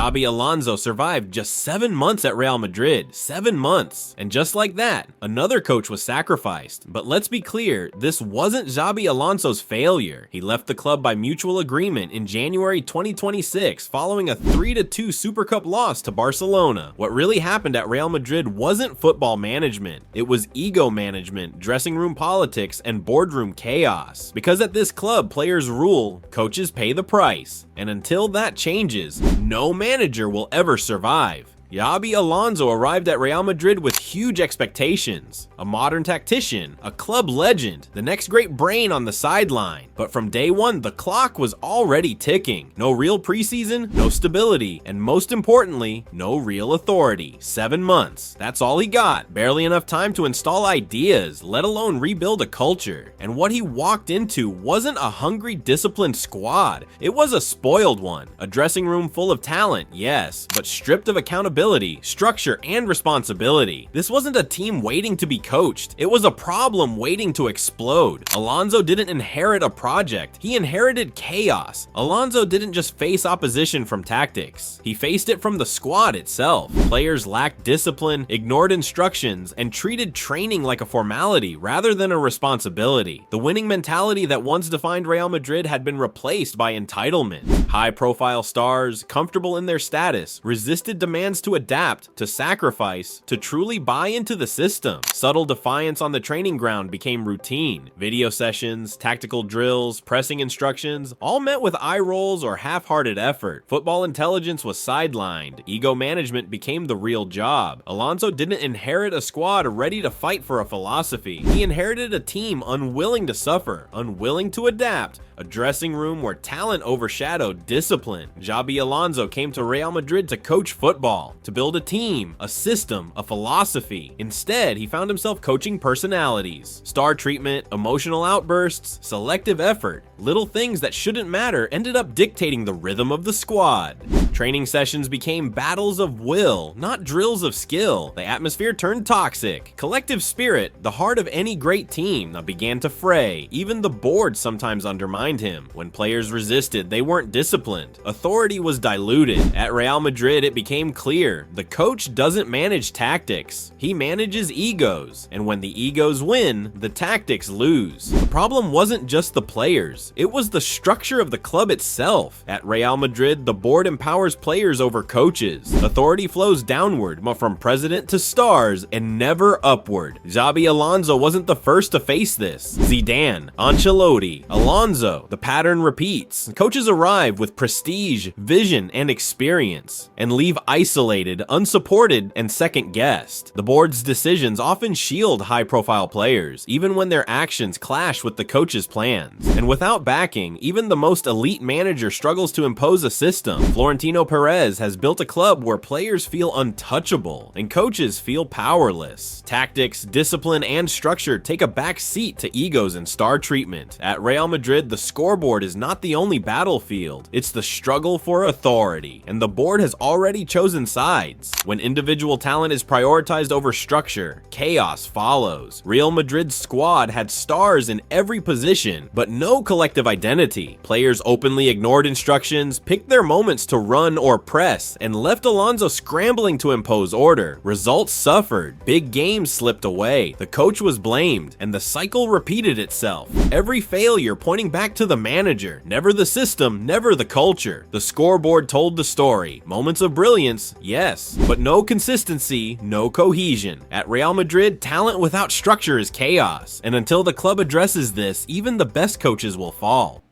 Xabi Alonso survived just 7 months at Real Madrid. 7 months. And just like that, another coach was sacrificed. But let's be clear, this wasn't Xabi Alonso's failure. He left the club by mutual agreement in January 2026 following a 3-2 Super Cup loss to Barcelona. What really happened at Real Madrid wasn't football management. It was ego management, dressing room politics, and boardroom chaos. Because at this club, players rule, coaches pay the price. And until that changes, no manager will ever survive. Xabi Alonso arrived at Real Madrid with huge expectations. A modern tactician, a club legend, the next great brain on the sideline. But from day one, the clock was already ticking. No real preseason, no stability, and most importantly, no real authority. 7 months. That's all he got. Barely enough time to install ideas, let alone rebuild a culture. And what he walked into wasn't a hungry, disciplined squad. It was a spoiled one. A dressing room full of talent, yes, but stripped of accountability, structure, and responsibility. This wasn't a team waiting to be coached. It was a problem waiting to explode. Alonso didn't inherit a project. He inherited chaos. Alonso didn't just face opposition from tactics. He faced it from the squad itself. Players lacked discipline, ignored instructions, and treated training like a formality rather than a responsibility. The winning mentality that once defined Real Madrid had been replaced by entitlement. High-profile stars, comfortable in their status, resisted demands to adapt, to sacrifice, to truly buy into the system. Subtle defiance on the training ground became routine. Video sessions, tactical drills, pressing instructions, all met with eye rolls or half-hearted effort. Football intelligence was sidelined. Ego management became the real job. Alonso didn't inherit a squad ready to fight for a philosophy. He inherited a team unwilling to suffer, unwilling to adapt, a dressing room where talent overshadowed discipline. Xabi Alonso came to Real Madrid to coach football, to build a team, a system, a philosophy. Instead, he found himself coaching personalities. Star treatment, emotional outbursts, selective effort. Little things that shouldn't matter ended up dictating the rhythm of the squad. Training sessions became battles of will, not drills of skill. The atmosphere turned toxic. Collective spirit, the heart of any great team, began to fray. Even the board sometimes undermined him. When players resisted, they weren't disciplined. Authority was diluted. At Real Madrid, it became clear the coach doesn't manage tactics. He manages egos. And when the egos win, the tactics lose. The problem wasn't just the players. It was the structure of the club itself. At Real Madrid, the board empowers players over coaches. Authority flows downward, from president to stars, and never upward. Xabi Alonso wasn't the first to face this. Zidane, Ancelotti, Alonso. The pattern repeats. Coaches arrive with prestige, vision, and experience, and leave isolated, unsupported, and second-guessed. The board's decisions often shield high-profile players, even when their actions clash with the coach's plans. And without backing, even the most elite manager struggles to impose a system. Florentino Perez has built a club where players feel untouchable, and coaches feel powerless. Tactics, discipline, and structure take a back seat to egos and star treatment. At Real Madrid, the scoreboard is not the only battlefield. It's the struggle for authority, and the board has already chosen sides. When individual talent is prioritized over structure, chaos follows. Real Madrid's squad had stars in every position, but no collective identity. Players openly ignored instructions, picked their moments to run or press, and left Alonso scrambling to impose order. Results suffered. Big games slipped away. The coach was blamed, and the cycle repeated itself. Every failure pointing back to the manager. Never the system, never the culture. The scoreboard told the story. Moments of brilliance, yes, but no consistency, no cohesion. At Real Madrid, talent without structure is chaos, and until the club addresses this, even the best coaches will fall.